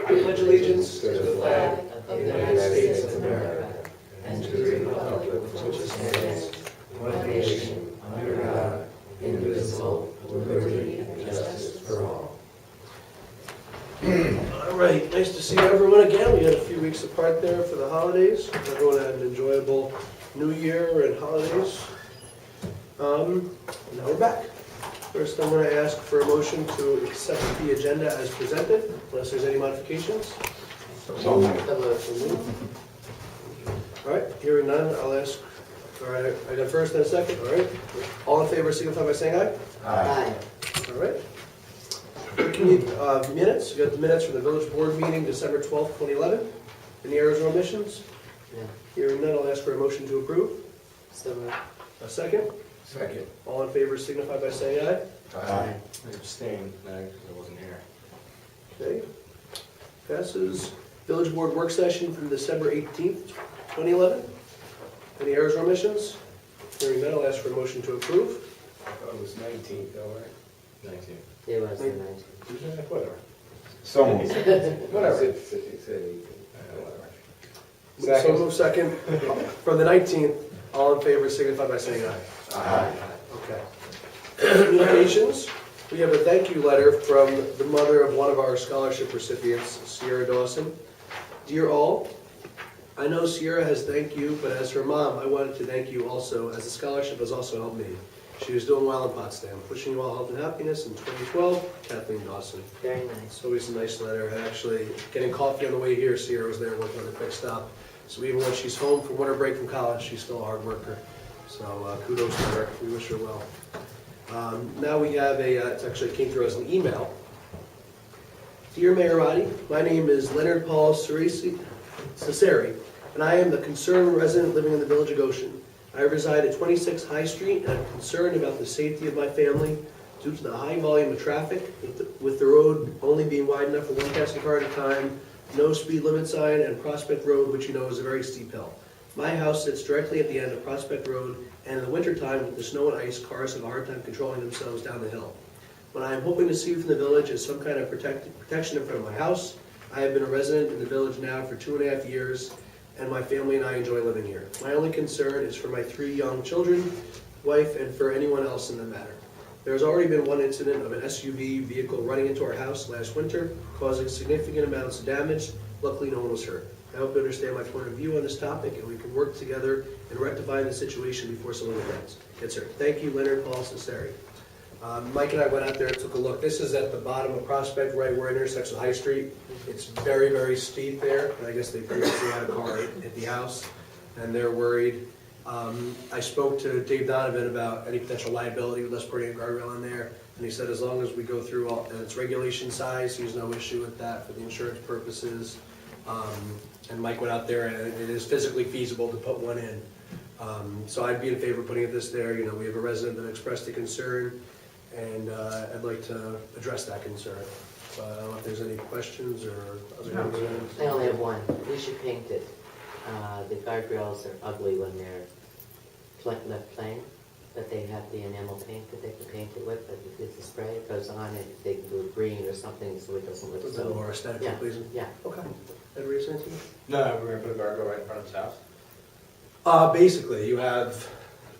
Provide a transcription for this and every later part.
pledge allegiance to the flag of the United States of America and to the republic for which it stands, one nation, under God, indivisible, with liberty and justice for all. All right, nice to see everyone again. We had a few weeks apart there for the holidays. Everyone had an enjoyable New Year and holidays. Now we're back. First, I'm going to ask for a motion to accept the agenda as presented, unless there's any modifications. So All right, hearing none, I'll ask, all right, I got first and a second, all right? All in favor, signify by saying aye. Aye. All right. Minutes, we got the minutes from the village board meeting, December 12th, 2011. Any errors or omissions? Yeah. Hearing none, I'll ask for a motion to approve. So moved. A second. Second. All in favor, signify by saying aye. Aye. I abstained, because I wasn't here. Okay. Passes. Village board work session from December 18th, 2011. Any errors or omissions? Hearing none, I'll ask for a motion to approve. I thought it was 19th, though, right? 19th. It was the 19th. Whatever. So moved. Whatever. It said 18th. Whatever. So move second. From the 19th, all in favor, signify by saying aye. Aye. Okay. Communications, we have a thank you letter from the mother of one of our scholarship recipients, Sierra Dawson. Dear all, I know Sierra has thanked you, but as her mom, I wanted to thank you also, as the scholarship has also helped me. She is doing well in Potsdam. Wishing you all health and happiness in 2012, Kathleen Dawson. Very nice. It's always a nice letter. And actually, getting coffee on the way here, Sierra was there working on the quick stop. So even when she's home from winter break from college, she's still a hard worker. So kudos to her. We wish her well. Now we have it actually came through as an email. Dear Mayor Roddy, my name is Leonard Paul Cesari, and I am the concerned resident living in the village of Goshen. I reside at 26 High Street, and I'm concerned about the safety of my family due to the high volume of traffic, with the road only being wide enough for one passing car at a time, no speed limit sign, and Prospect Road, which you know is a very steep hill. My house sits directly at the end of Prospect Road, and in the wintertime, with the snow and ice, cars have a hard time controlling themselves down the hill. What I am hoping to see from the village is some kind of protection in front of my house. I have been a resident in the village now for 2.5 years, and my family and I enjoy living here. My only concern is for my 3 young children, wife, and for anyone else in the matter. There has already been one incident of an SUV vehicle running into our house last winter, causing significant amounts of damage. Luckily, no one was hurt. I hope you understand my point of view on this topic, and we can work together in rectifying the situation before someone gets hurt. Thank you, Leonard Paul Cesari. Mike and I went out there and took a look. This is at the bottom of Prospect, right where it intersects with High Street. It's very, very steep there, and I guess they previously had a car at the house, and they're worried. I spoke to Dave Donovan about any potential liability with us putting a guardrail in there, and he said as long as we go through all, and it's regulation size, he's no issue with that for the insurance purposes. And Mike went out there, and it is physically feasible to put one in. So I'd be in favor of putting this there. You know, we have a resident that expressed a concern, and I'd like to address that concern. But I don't know if there's any questions or other concerns. I only have one. We should paint it. The guardrails are ugly when they're left plain, but they have the enamel paint that they can paint it with. But it's a spray, it goes on, and they can do it green or something so it doesn't look Is so... that more aesthetically pleasing? Yeah. Okay. That raise anything? No, we're gonna put a guardrail right in front of his house? Basically, you have,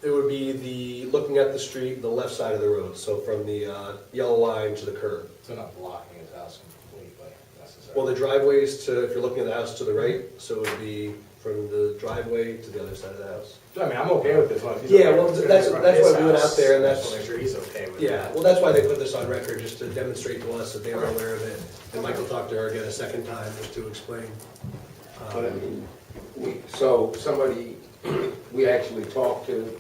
it would be looking at the street, the left side of the road, so from the yellow line to the curb. So not blocking his house completely, necessarily. Well, the driveway's to, if you're looking at the house to the right, so it would be from the driveway to the other side of the house. I mean, I'm okay with this one. If he's Yeah, okay well, with it, that's in front of why his we went house, out there, and I that's- just wanna make sure he's okay with it. Yeah, well, that's why they put this on record, just to demonstrate to us that they are aware of it. And Michael talked to her again a second time just to explain. But I mean, so somebody, we actually talked to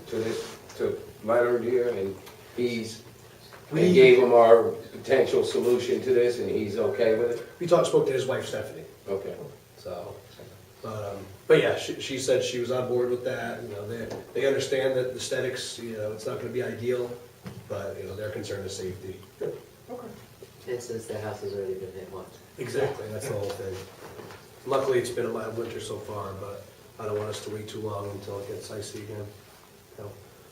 Leonard here, and we gave him our potential solution to this, and he's okay with it? We spoke to his wife Stephanie, Okay. so, but yeah, she said she was on board with that. You know, they understand that the aesthetics, you know, it's not gonna be ideal, but, you know, their concern is safety. Good, okay. And since their house has already been hit once. Exactly, that's the whole thing. Luckily, it's been a mild winter so far, but I don't want us to wait too long until it gets icy again. No.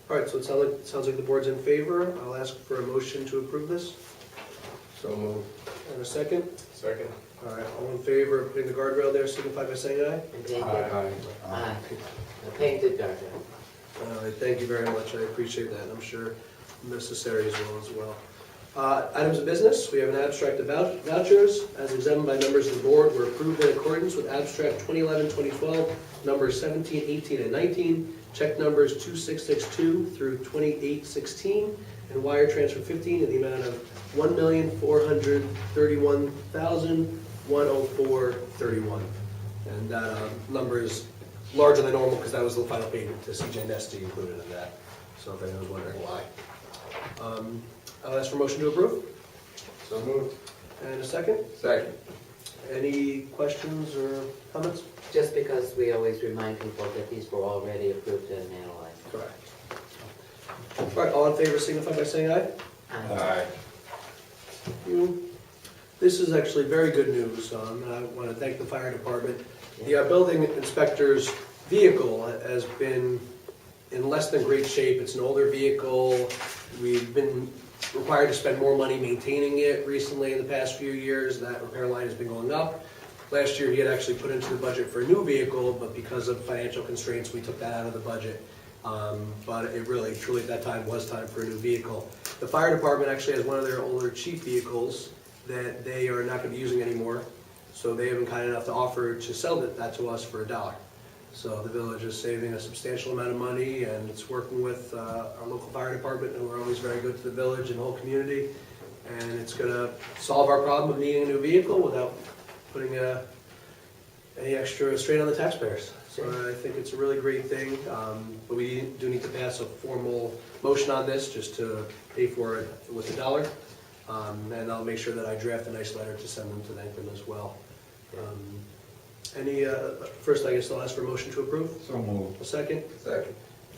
All right, so it sounds like the board's in favor. I'll ask for a motion to approve this. So moved. And a second? Second. All right, all in favor of putting the guardrail there, signify by saying aye. And painted, Aye. aye, a painted guardrail. All right, thank you very much, I appreciate that, I'm sure necessary as well. Items of business, we have an abstract about vouchers, as examined by members of the board, were approved in accordance with abstract 2011-2012, numbers 17, 18, and 19, check numbers 2662 through 2816, and wire transfer 15 in the amount of $1,431,104.31. And that number is larger than normal because that was the final payment to CJ Nesty included in that. So if anyone's wondering why. I'll ask for motion to approve. So moved. And a second? Second. Any questions or comments? Just because we always remind people that these were already approved and analyzed. Correct. All right, all in favor signify by saying aye. Aye. Thank you. This is actually very good news. I want to thank the fire department. The building inspector's vehicle has been in less than great shape. It's an older vehicle. We've been required to spend more money maintaining it recently in the past few years. That repair line has been going up. Last year, he had actually put into the budget for a new vehicle, but because of financial constraints, we took that out of the budget. But it really, truly at that time was time for a new vehicle. The fire department actually has one of their older chief vehicles that they are not going to be using anymore. So they have been kind enough to offer to sell that to us for $1. So the village is saving a substantial amount of money, and it's working with our local fire department, who are always very good to the village and the whole community. And it's going to solve our problem of needing a new vehicle without putting any extra strain on the taxpayers. So I think it's a really great thing, but we do need to pass a formal motion on this just to pay for it with $1. And I'll make sure that I draft a nice letter to send them to thank them as well. First, I guess I'll ask for a motion to approve. So moved. A second? Second.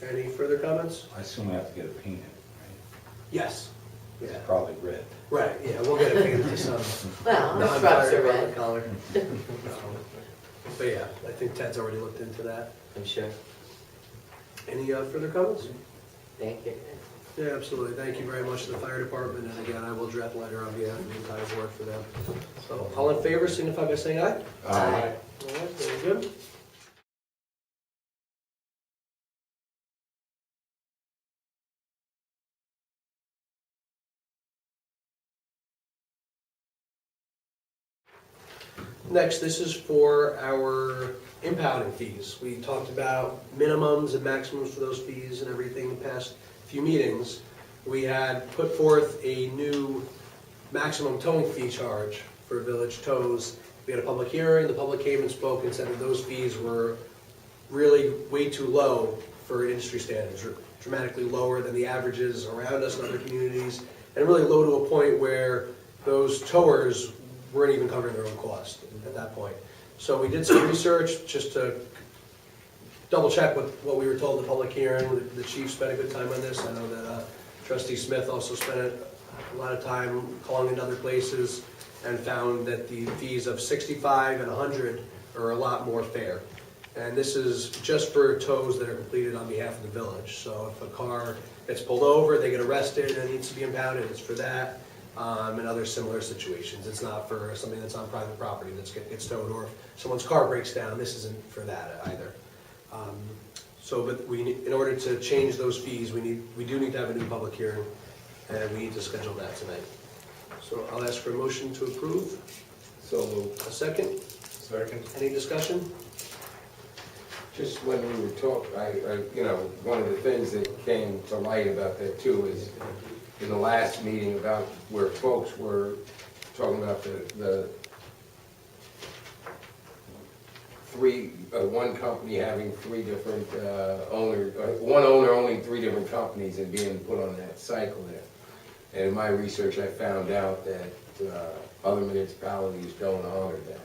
Any further comments? I assume I have to get it painted, right? Yes. Yeah. It's probably red. Right, yeah, we'll get it painted to some Well, the trucks non-fire are department red, color. But yeah, I think Ted's already looked into that. I'm sure. Any further comments? Thank you. Yeah, absolutely. Thank you very much to the fire department, and again, I will draft a letter on behalf of the entire board for them. So, all in favor, signify by saying aye. Aye. All right, very good. Next, this is for our impounding fees. We talked about minimums and maximums for those fees and everything the past few meetings. We had put forth a new maximum towing fee charge for village tows. We had a public hearing, the public came and spoke and said that those fees were really way too low for industry standards, dramatically lower than the averages around us in other communities, and really low to a point where those towers weren't even covering their own cost at that point. So we did some research just to double check with what we were told in the public hearing. The chief spent a good time on this. I know that Trustee Smith also spent a lot of time calling in other places and found that the fees of $65 and $100 are a lot more fair. And this is just for tows that are completed on behalf of the village. So if a car gets pulled over, they get arrested and needs to be impounded, it's for that. And other similar situations. It's not for something that's on private property that gets towed, or if someone's car breaks down, this isn't for that either. But in order to change those fees, we do need to have a new public hearing, and we need to schedule that tonight. So I'll ask for a motion to approve. So moved. A second? Second. Any discussion? Just when we were talking, one of the things that came to light about that too is in the last meeting about where folks were talking about the one company having three different owners, one owner owning three different companies and being put on that cycle there. And in my research, I found out that other municipalities don't honor that.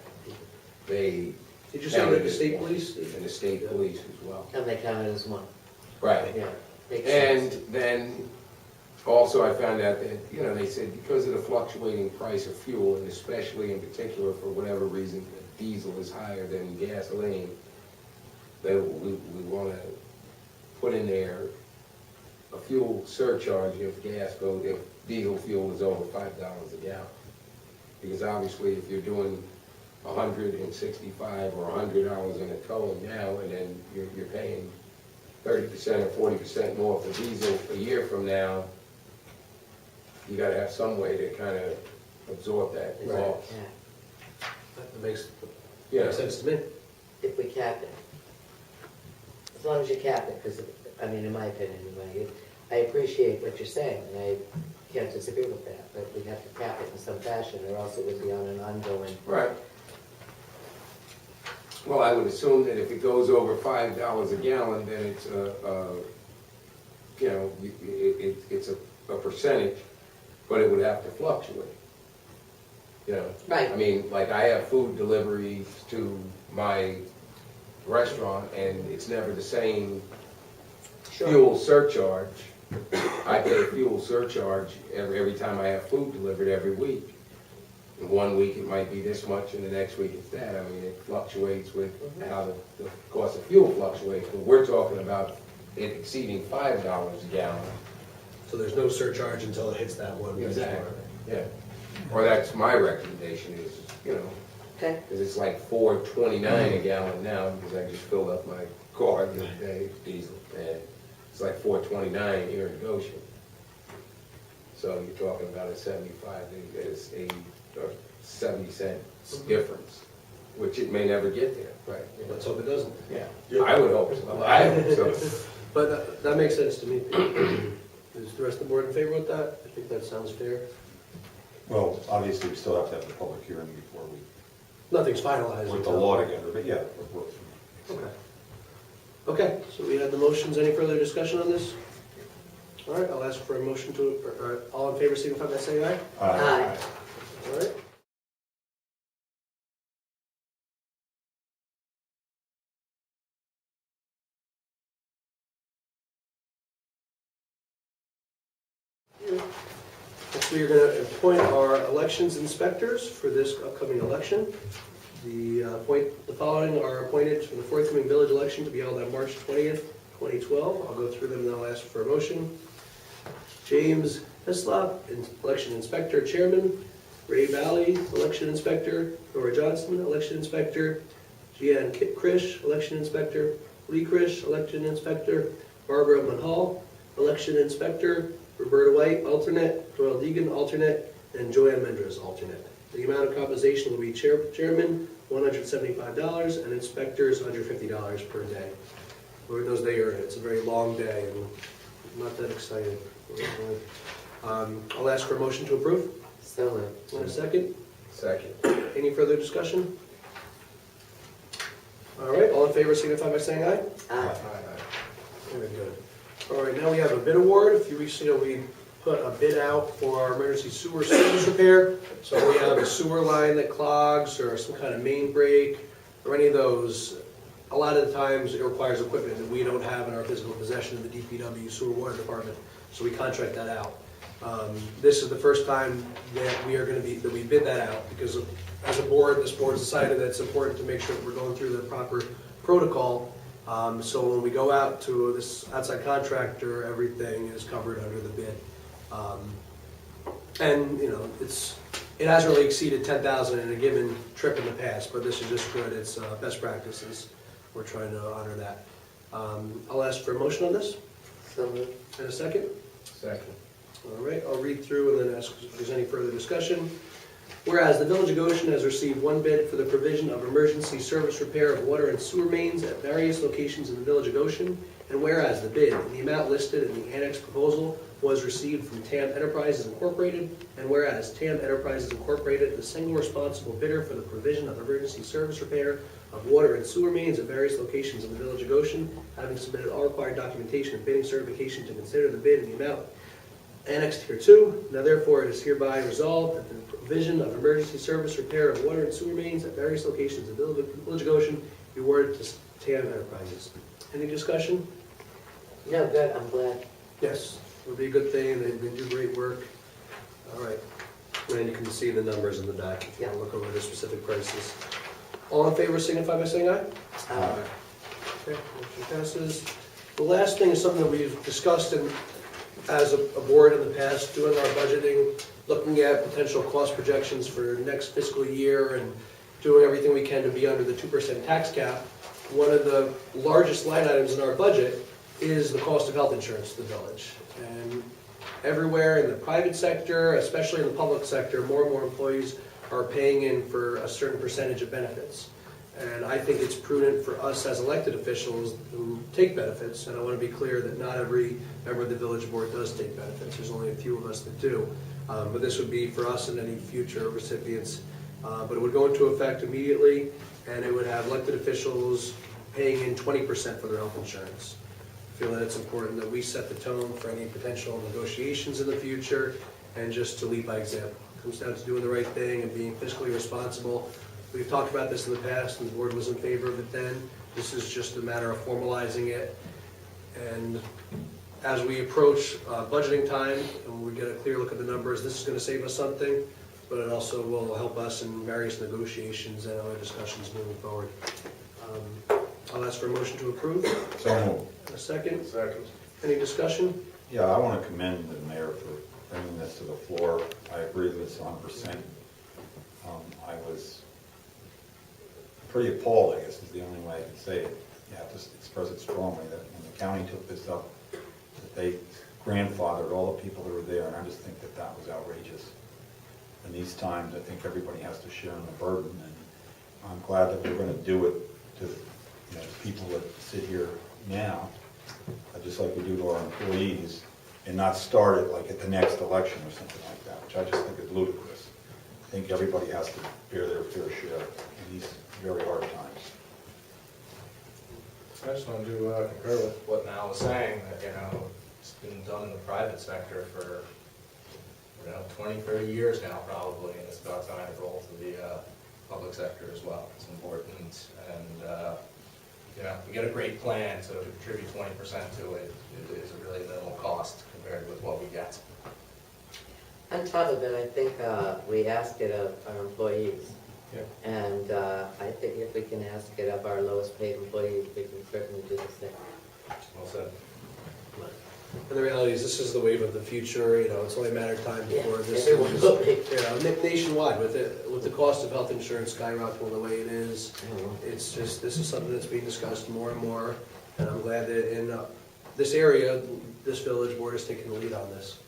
They Did you say that the state police? and the state police as well. And they count it as one. Right. Yeah. Makes And sense. then also I found out that, they said because of the fluctuating price of fuel, and especially in particular for whatever reason, diesel is higher than gasoline, that we want to put in there a fuel surcharge if diesel fuel is over $5 a gallon. Because obviously, if you're doing 165 or 100 hours in a towing now, and then you're paying 30% or 40% more for diesel a year from now, you gotta have some way to kind of absorb that Is that- loss. yeah. That makes Yeah, sense to me. If we cap it. As long as you cap it, because, I mean, in my opinion, anyway, I appreciate what you're saying, and I can't disagree with that, but we have to cap it in some fashion, or else it would be on an ongoing. right. Well, I would assume that if it goes over $5 a gallon, then it's it's a percentage, but it would have to fluctuate. You know? Right. I mean, like I have food deliveries to my restaurant and it's never the same fuel surcharge. I pay a fuel surcharge every time I have food delivered every week. And 1 week it might be this much and the next week it's that. I mean, it fluctuates with how the cost of fuel fluctuates. But we're talking about it exceeding $5 a gallon. So there's no surcharge until it hits that one. Exactly. Yeah. Or that's my recommendation is, Okay. because it's like $4.29 a gallon now, because I just filled up my car the other day, diesel, and it's like $4.29 here in Goshen. So you're talking about a 75, it's a 70-cent difference, which it may never get there. Right, let's hope it doesn't. Yeah, I would hope so. I hope so. But that makes sense to me. Is the rest of the board in favor with that? I think that sounds fair. Well, obviously, we still have to have the public hearing before we Nothing's finalized. put the until- law together, but yeah. Okay. Okay, so we have the motions. Any further discussion on this? All right, I'll ask for a motion to, all in favor, signify by saying aye. Aye. All right. Next, we are going to appoint our elections inspectors for this upcoming election. The following are appointed for the forthcoming village election to be held on March 20th, 2012. I'll go through them and then I'll ask for a motion. James Heslop, election inspector, chairman. Ray Valley, election inspector. Nora Johnson, election inspector. Jeanne Krish, election inspector. Lee Krish, election inspector. Barbara Munhall, election inspector. Roberta White, alternate. Doyle Deegan, alternate. And Joanne Mendres, alternate. The amount of compensation will be chairman, $175, and inspectors, $150 per day. Lord knows they earn it. It's a very long day, and I'm not that excited. I'll ask for a motion to approve. So moved. Want a second? Second. Any further discussion? All right, all in favor signify by saying aye. Aye. Very good. All right, now we have a bid award. A few weeks ago, we put a bid out for our emergency sewer service repair. So we have a sewer line that clogs or some kind of main break or any of those. A lot of the times it requires equipment that we don't have in our physical possession in the DPW sewer water department. So we contract that out. This is the first time that we bid that out because as a board, this board's decided that it's important to make sure that we're going through the proper protocol. So when we go out to this outside contractor, everything is covered under the bid. And, it hasn't really exceeded 10,000 in a given trip in the past, but this is just good. It's best practices. We're trying to honor that. I'll ask for a motion on this. So moved. And a second? Second. All right, I'll read through and then ask if there's any further discussion. Whereas the Village of Goshen has received one bid for the provision of emergency service repair of water and sewer mains at various locations in the Village of Goshen, and whereas the bid in the amount listed in the annex proposal was received from TAM Enterprises Incorporated, and whereas TAM Enterprises Incorporated is the single responsible bidder for the provision of emergency service repair of water and sewer mains at various locations in the Village of Goshen, having submitted all required documentation and bidding certification to consider the bid in the amount annexed hereto. Now therefore it is hereby resolved that the provision of emergency service repair of water and sewer mains at various locations in the Village of Goshen be awarded to TAM Enterprises. Any discussion? No, good, I'm glad. Yes, it'll be a good thing. They do great work. All right. And you can see the numbers in the back if you want to look over the specific prices. All in favor signify by saying aye. Aye. Okay, motion passes. The last thing is something that we've discussed as a board in the past, doing our budgeting, looking at potential cost projections for next fiscal year and doing everything we can to be under the 2% tax cap, one of the largest line items in our budget is the cost of health insurance to the village. And everywhere in the private sector, especially in the public sector, more and more employees are paying in for a certain percentage of benefits. And I think it's prudent for us as elected officials who take benefits, and I want to be clear that not every member of the village board does take benefits, there's only a few of us that do. But this would be for us and any future recipients. But it would go into effect immediately, and it would have elected officials paying in 20% for their health insurance. I feel that it's important that we set the tone for any potential negotiations in the future, and just to lead by example. It comes down to doing the right thing and being fiscally responsible. We've talked about this in the past, and the board was in favor of it then. This is just a matter of formalizing it. And as we approach budgeting time, and we get a clear look at the numbers, this is going to save us something, but it also will help us in various negotiations and other discussions moving forward. I'll ask for a motion to approve. So moved. A second. Second. Any discussion? Yeah, I want to commend the mayor for bringing this to the floor. I agree with this 100%. I was pretty appalled, I guess is the only way I can say it. You have to express it strongly, that when the county took this up, that they grandfathered all the people that were there, and I just think that that was outrageous. In these times, I think everybody has to share in the burden, and I'm glad that we're going to do it to the people that sit here now, just like we do to our employees, and not start it like at the next election or something like that, which I just think is ludicrous. I think everybody has to bear their fair share in these very hard times. I just wanted to concur with what Mal was saying, that, it's been done in the private sector for, 20, 30 years now probably, and it's about time to roll to the public sector as well. It's important, and, we get a great plan, so to contribute 20% to it is a really minimal cost compared with what we get. On top of it, I think we ask it of our employees. Yeah. And I think if we can ask it of our lowest paid employees, we can certainly do the same. Well said. And the reality is, this is the wave of the future, it's only a matter of time before this everyone will be. nationwide, with the cost of health insurance skyrocketing the way it is, it's just, this is something that's being discussed more and more, and I'm glad that in this area, this village board is taking the lead on this.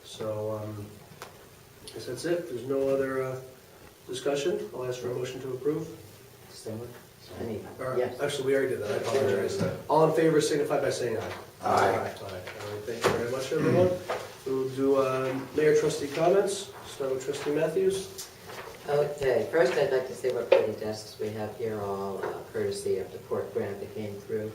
So, I guess that's it. There's no other discussion. I'll ask for a motion to approve. Someone? Any? Or, Yes. Actually, we already did that, I apologize. All in favor signify by saying aye. Aye. All right, thank you very much, everyone. We'll do mayor trustee comments. Start with trustee Matthews. Okay, first I'd like to say what pretty desks we have here, all courtesy of the court grant that came through.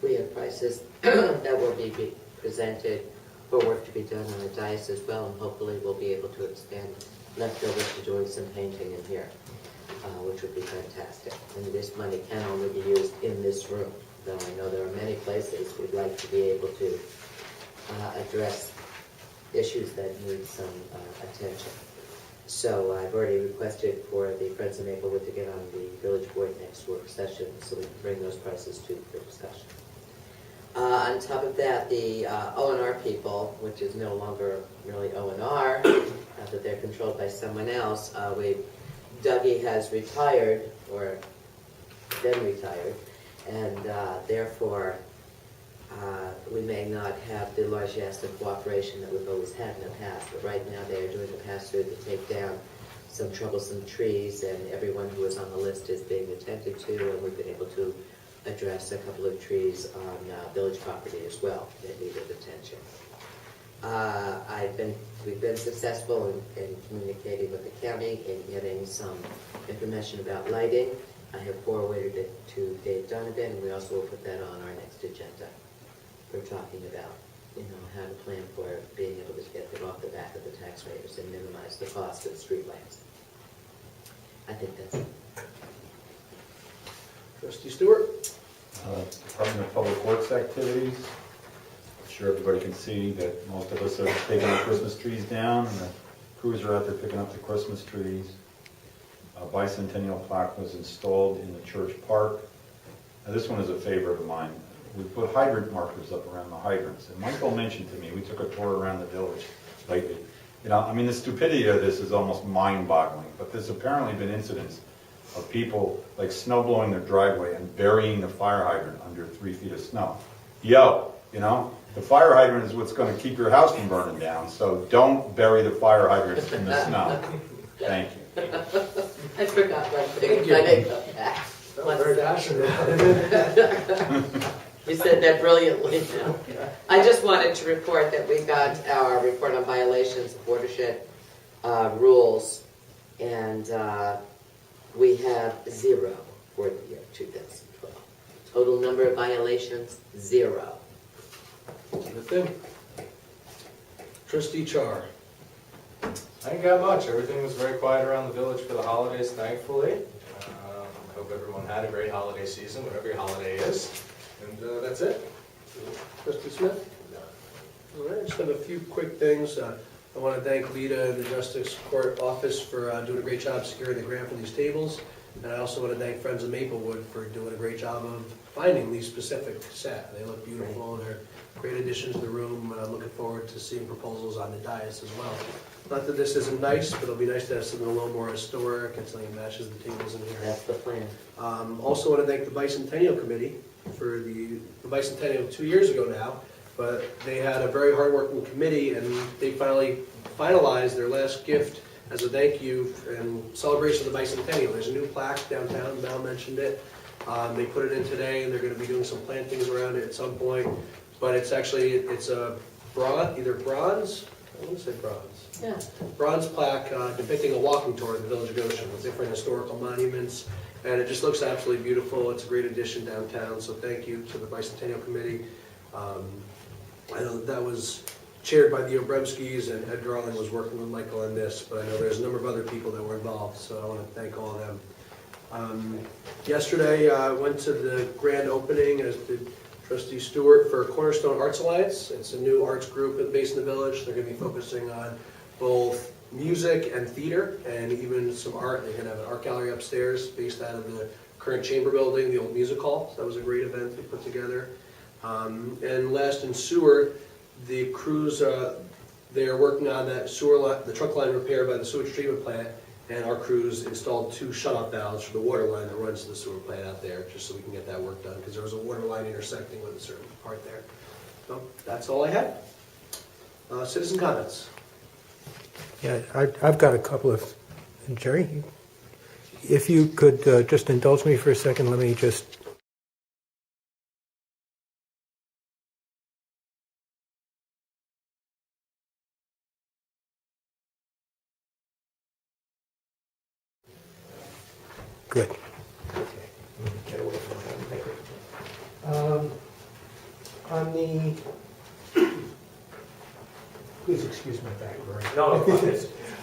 We have prices that will be presented for work to be done on the dice as well, and hopefully we'll be able to expand leftovers to doing some painting in here, which would be fantastic. And this money can only be used in this room, though I know there are many places we'd like to be able to address issues that need some attention. So I've already requested for the Friends of Maplewood to get on the village board next work session so we can bring those prices to for discussion. On top of that, the O&R people, which is no longer really O&R, that they're controlled by someone else, Dougie has retired, or been retired, and therefore we may not have the largesse of cooperation that we've always had in the past. But right now they are doing the pass-through to take down some troublesome trees, and everyone who is on the list is being attended to, and we've been able to address a couple of trees on village property as well that needed attention. We've been successful in communicating with the county in getting some information about lighting. I have forwarded it to Dave Donovan, and we also will put that on our next agenda. We're talking about, how to plan for being able to get it off the back of the taxpayers and minimize the cost of street lights. I think that's it. Trustee Stewart. Department of Public Works activities. I'm sure everybody can see that most of us are taking the Christmas trees down, and the crews are out there picking up the Christmas trees. A bicentennial plaque was installed in the church park. Now, this one is a favorite of mine. We put hydrant markers up around the hydrants, and Michael mentioned to me, we took a tour around the village lately, You know, I mean, the stupidity of this is almost mind-boggling, but there's apparently been incidents of people like snow blowing their driveway and burying the fire hydrant under 3 feet of snow. Yo, you know, the fire hydrant is what's gonna keep your house from burning down, so don't bury the fire hydrants in the snow. Thank you. I forgot one thing. Thank you. I didn't come back. Very passionate. You said that brilliantly. I just wanted to report that we got our report on violations of watershed rules, and we have 0 for the year 2012. Total number of violations, 0. Good thing. Trustee Char. I ain't got much. Everything was very quiet around the village for the holidays, thankfully. I hope everyone had a great holiday season, whatever your holiday is. And that's it. Trustee Smith? All right, just have a few quick things. I want to thank Lita and the Justice Court Office for doing a great job securing the grant for these tables. And I also want to thank Friends of Maplewood for doing a great job of finding these specific set. They look beautiful, they're great additions to the room, and I'm looking forward to seeing proposals on the dais as well. Not that this isn't nice, but it'll be nice to have something a little more historic and something that matches the tables in here. That's the plan. Also want to thank the Bicentennial Committee for the Bicentennial 2 years ago now, but they had a very hard-working committee, and they finally finalized their last gift as a thank you and celebration of the Bicentennial. There's a new plaque downtown, Mel mentioned it. They put it in today, and they're going to be doing some plantings around it at some point, but it's a bronze, either bronze, I want to say bronze. Yeah. Bronze plaque depicting a walking tour of the village of Goshen with different historical monuments, and it just looks absolutely beautiful. It's a great addition downtown, so thank you to the Bicentennial Committee. I know that was chaired by the Obremskis, and Ed Darling was working with Michael on this, but I know there's a number of other people that were involved, so I want to thank all of them. Yesterday, I went to the grand opening, as did Trustee Stewart, for Cornerstone Arts Alliance. It's a new arts group based in the village. They're going to be focusing on both music and theater, and even some art. They're going to have an art gallery upstairs based out of the current chamber building, the old music hall. So that was a great event they put together. And last in sewer, the crews, they're working on that sewer line, the trunk line repair by the sewage treatment plant, and our crews installed 2 shut-off valves for the water line that runs to the sewer plant out there, just so we can get that work done, because there was a water line intersecting with a certain part there. So that's all I had. Citizen comments. Yeah, I've got a couple of, Jerry, if you could just indulge me for a second, let me just. Good. Okay, let me get away from that. On the, please excuse my background. No,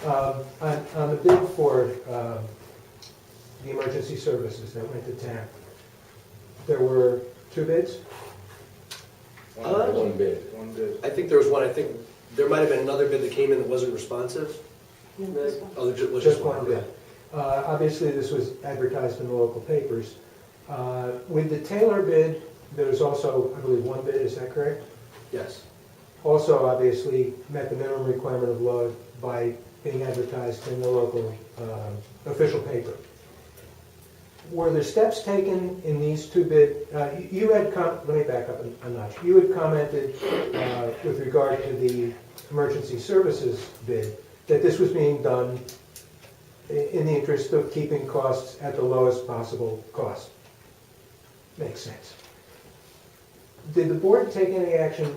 On the bid for the emergency services that went to town, there were 2 bids? One bid. One bid. I think there was one, I think there might have been another bid that came in that wasn't responsive. Oh, there was Just one bid. Obviously, this was advertised in the local papers. With the Taylor bid, there was also, I believe, 1 bid, is that correct? Yes. Also, obviously, met the minimum requirement of law by being advertised in the local official paper. Were there steps taken in these 2 bid? You had, let me back up a notch. You had commented with regard to the emergency services bid that this was being done in the interest of keeping costs at the lowest possible cost. Makes sense. Did the board take any action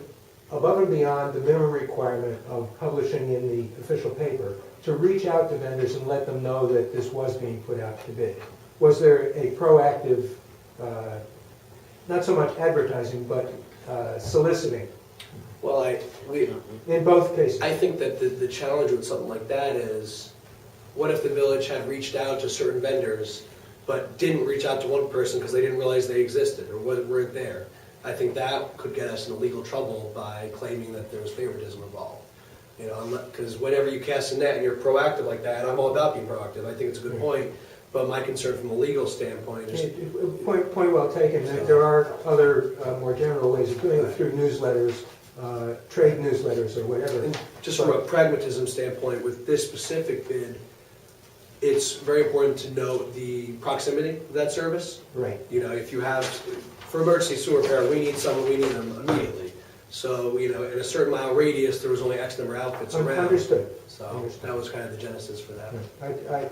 above and beyond the minimum requirement of publishing in the official paper to reach out to vendors and let them know that this was being put out to bid? Was there a proactive, not so much advertising, but soliciting Well, in both cases? I think that the challenge with something like that is, what if the village had reached out to certain vendors, but didn't reach out to one person because they didn't realize they existed or weren't there? I think that could get us into legal trouble by claiming that there was favoritism involved. You know, because whenever you cast a net and you're proactive like that, and I'm all about being proactive, I think it's a good point, but my concern from a legal standpoint is... Point well taken. There are other more general ways of doing it through newsletters, trade newsletters or whatever. just from a pragmatism standpoint, with this specific bid, it's very important to note the proximity of that service. Right. You know, if you have, for emergency sewer repair, we need them immediately. So, you know, in a certain mile radius, there was only X number of outfits around. Understood. So Understood. that was kind of the genesis for that.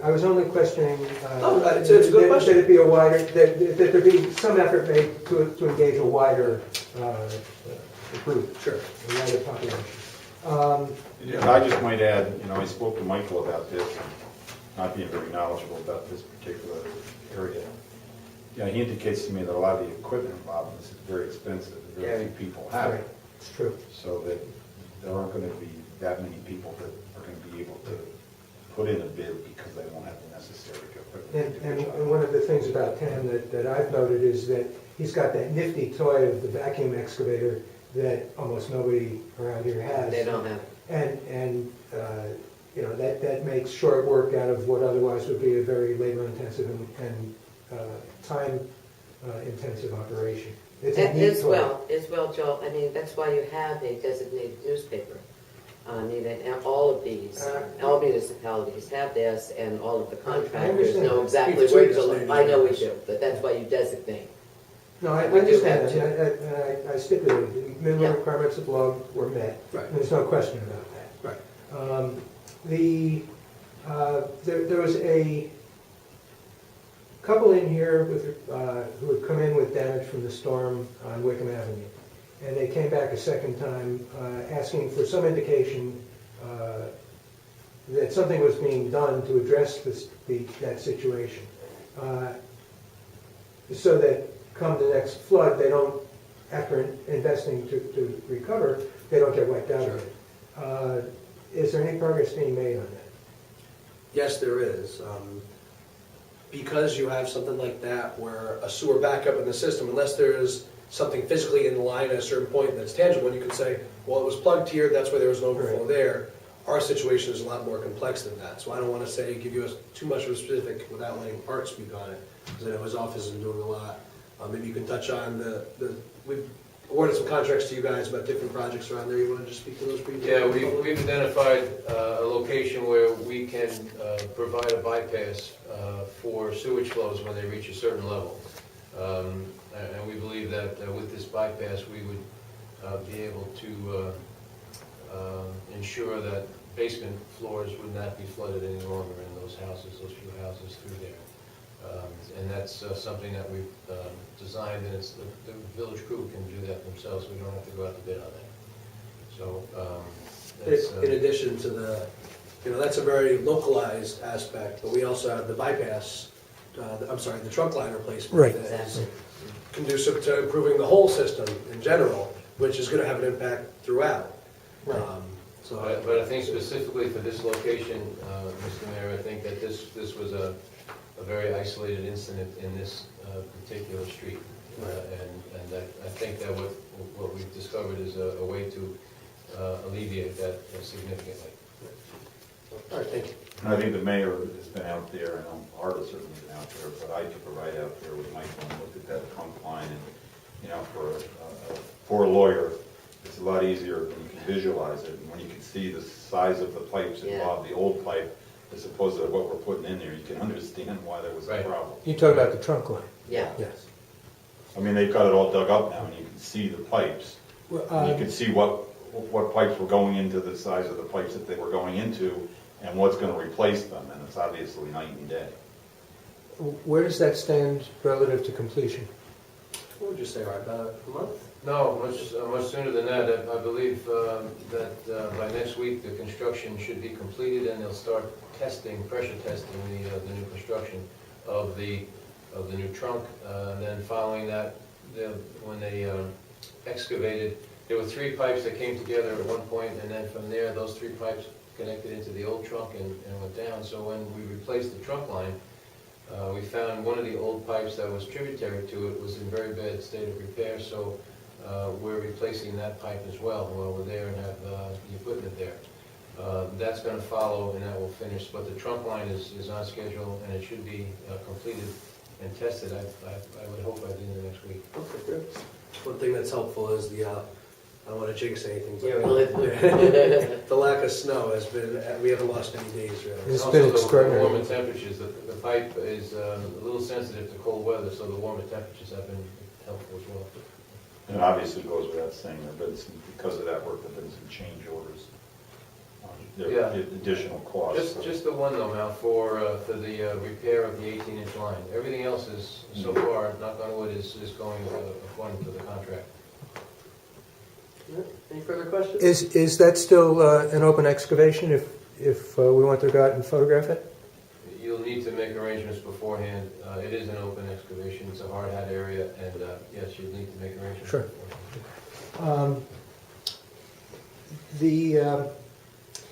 I was only questioning. It's a good question. That it be a wider, that there be some effort made to engage a wider group, Sure. a wider population. Yeah, I just might add, you know, I spoke to Michael about this, not being very knowledgeable about this particular area. Yeah, he indicates to me that a lot of the equipment involved in this is very expensive, and very few people have Right, it. it's true. So that there aren't gonna be that many people that are gonna be able to put in a bid because they won't have the necessary equipment. to do the job. And one of the things about Tam that I've noted is that he's got that nifty toy of the vacuum excavator that almost nobody around here has. They don't have. And you know, that makes short work out of what otherwise would be a very labor-intensive and time-intensive operation. It's a neat As toy. well, Joel, I mean, that's why you have a designated newspaper. I mean, and all of these, all municipalities have this, and all of the contractors understand. know exactly Speak to where it, to look. designated I know we newspapers. do, but that's why you designate. No, I We do understand have that, and I stipulated, the minimum Yeah. requirements of law were met. Right. There's no question about that. Right. There was a couple in here who had come in with damage from the storm on Wickham Avenue. And they came back a second time asking for some indication that something was being done to address that situation. So that come the next flood, they don't, after investing to recover, they don't get wiped out of it. Is there any progress being made on that? Yes, there is. Because you have something like that where a sewer backup in the system, unless there is something physically in the line at a certain point that's tangible, and you can say, well, it was plugged here, that's why there was an overflow Right. there. Our situation is a lot more complex than that. So I don't want to say, give you too much of a specific without letting Art speak on it, because I know his office is doing a lot. Maybe you can touch on we've awarded some contracts to you guys about different projects around there. You want to just speak to those briefly? Yeah, we've identified a location where we can provide a bypass for sewage flows when they reach a certain level. And we believe that with this bypass, we would be able to ensure that basement floors would not be flooded any longer in those few houses through there. And that's something that we've designed, and it's the village crew can do that themselves, we don't have to go out to bid on that. So, that's... In addition to that's a very localized aspect, but we also have the bypass, the trunk line replacement. Right. That is Exactly. conducive to improving the whole system in general, which is going to have an impact throughout. Right. But I think specifically for this location, Mr. Mayor, I think that this was a very isolated incident in this particular street. And I think that what we've discovered is a way to alleviate that significantly. All right, thank you. And I think the mayor has been out there, and Art has certainly been out there, but I took a ride out there with Michael and looked at that trunk line, and, you know, for a lawyer, it's a lot easier when you can visualize it, and when you can see the size of the pipes involved, the old pipe, as opposed to what we're putting in there, you can understand why there was a Right. problem. You talk about the trunk line? Yeah. Yes. I mean, they've got it all dug up now, and you can see the pipes. Well, And you can see what pipes were going into, the size of the pipes that they were going into, and what's gonna replace them, and it's obviously night and day. Where does that stand relative to completion? What would you say, Art, about a month? No, much sooner than that. I believe that by next week, the construction should be completed, and they'll start pressure testing the new construction of the new trunk. And then following that, when they excavated, there were 3 pipes that came together at one point, and then from there, those 3 pipes connected into the old trunk and went down. So when we replaced the trunk line, we found one of the old pipes that was tributary to it was in very bad state of repair, so we're replacing that pipe as well while we're there and have the equipment there. That's going to follow and that will finish, but the trunk line is on schedule and it should be completed and tested, I would hope by the end of next week. Okay, good. One thing that's helpful is don't want to jinx anything, Yeah, but well, the lack of snow has been, we haven't lost any days really. It's Also, been the extraordinary. warmer temperatures, the pipe is a little sensitive to cold weather, so the warmer temperatures have been helpful as well. And it obviously goes without saying, there have been some, because of that work, there have been some change orders. There Yeah. are additional costs. Just the one though, Mal, for the repair of the 18-inch line. Everything else is, so far, knock on wood, is going according to the contract. Any further questions? Is that still an open excavation if we want to go out and photograph it? You'll need to make arrangements beforehand. It is an open excavation, it's a hard hat area, and yes, you'll need to make arrangements Sure. beforehand.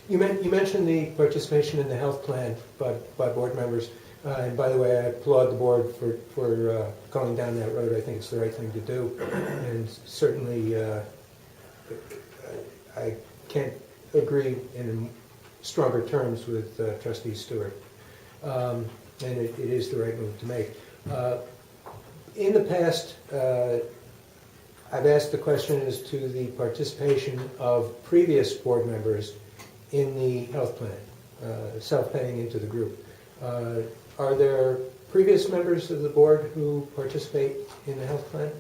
You mentioned the participation in the health plan by board members. And by the way, I applaud the board for going down that road. I think it's the right thing to do. And certainly, I can't agree in stronger terms with Trustee Stewart. And it is the right move to make. In the past, I've asked the question as to the participation of previous board members in the health plan, self-paying into the group. Are there previous members of the board who participate in the health plan?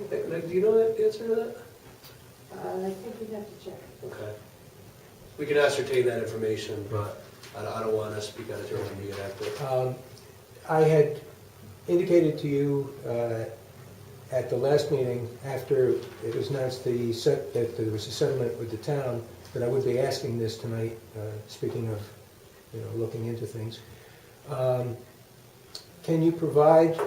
Do you know the answer to that? I think we'd have to check. Okay. We can ascertain that information, but I don't want to speak out of turn when you get after it. I had indicated to you at the last meeting, after it was announced that there was a settlement with the town, that I would be asking this tonight, speaking of looking into things. Can you provide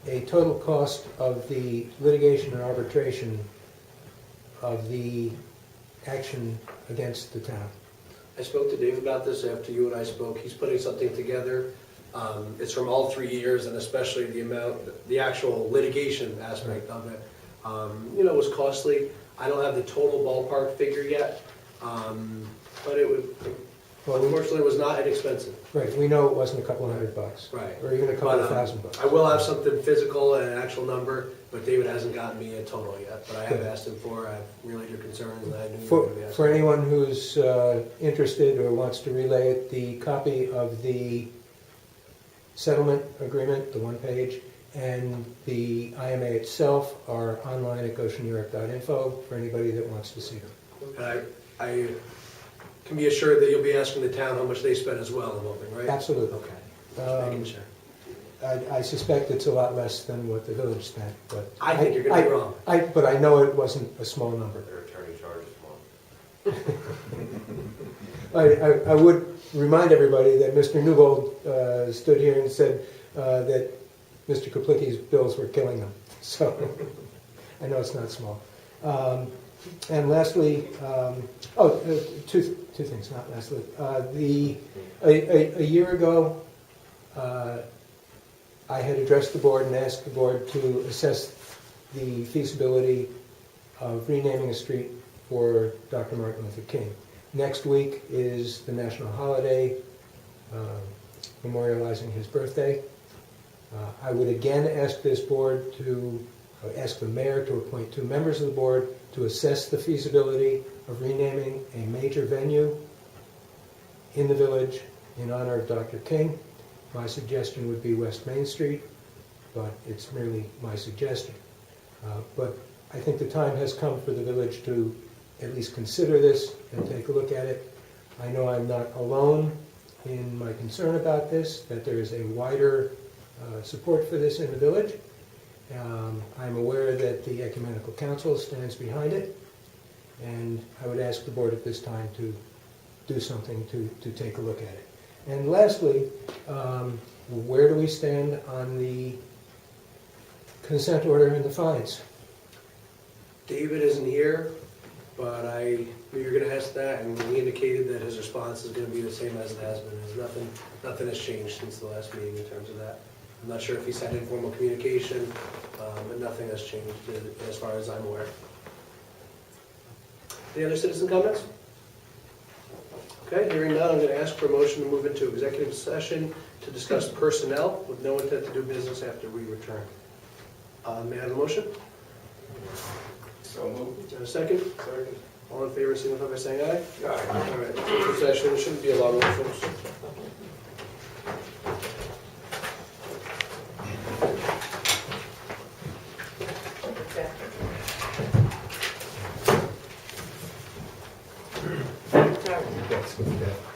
a total cost of the litigation and arbitration of the action against the town? I spoke to Dave about this after you and I spoke. He's putting something together. It's from all 3 years, and especially the actual litigation aspect of it. Was costly. I don't have the total ballpark figure yet, but unfortunately, it was not inexpensive. Right, we know it wasn't a couple $100, Right. or even a couple of $1,000. I will have something physical and an actual number, but David hasn't gotten me a total yet. But I have asked him for. I've relayed your concerns, and I knew you were going to be asking. For anyone who's interested or wants to relay it, the copy of the settlement agreement, the one page, and the IMA itself are online at goshennewyork.info for anybody that wants to see them. And I can be assured that you'll be asking the town how much they spent as well in Wilton, right? Absolutely. Okay. Just making sure. I suspect it's a lot less than what the village spent, but... I think you're going to be wrong. But I know it wasn't a small number. Their attorney charges more. I would remind everybody that Mr. Newbold stood here and said that Mr. Kaplicki's bills were killing them. So I know it's not small. And lastly, two things, not lastly. A year ago, I had addressed the board and asked the board to assess the feasibility of renaming a street for Dr. Martin Luther King. Next week is the national holiday memorializing his birthday. I would again ask this board ask the mayor to appoint 2 members of the board to assess the feasibility of renaming a major venue in the village in honor of Dr. King. My suggestion would be West Main Street, but it's merely my suggestion. But I think the time has come for the village to at least consider this and take a look at it. I know I'm not alone in my concern about this, that there is a wider support for this in the village. I'm aware that the Ecumenical Council stands behind it, and I would ask the board at this time to do something to take a look at it. And lastly, where do we stand on the consent order and the fines? David isn't here, but I knew you were going to ask that, and he indicated that his response is going to be the same as it has been. Nothing has changed since the last meeting in terms of that. I'm not sure if he's had informal communication, but nothing has changed as far as I'm aware. Any other citizen comments? Okay, hearing none, I'm going to ask for a motion to move into executive session to discuss personnel with no intent to do business after we return. May I have a motion? So moved. Is there a second? Second. All in favor, signify by saying aye. Aye. All right, executive session, it shouldn't be a long one, folks. Sorry. That's what we got.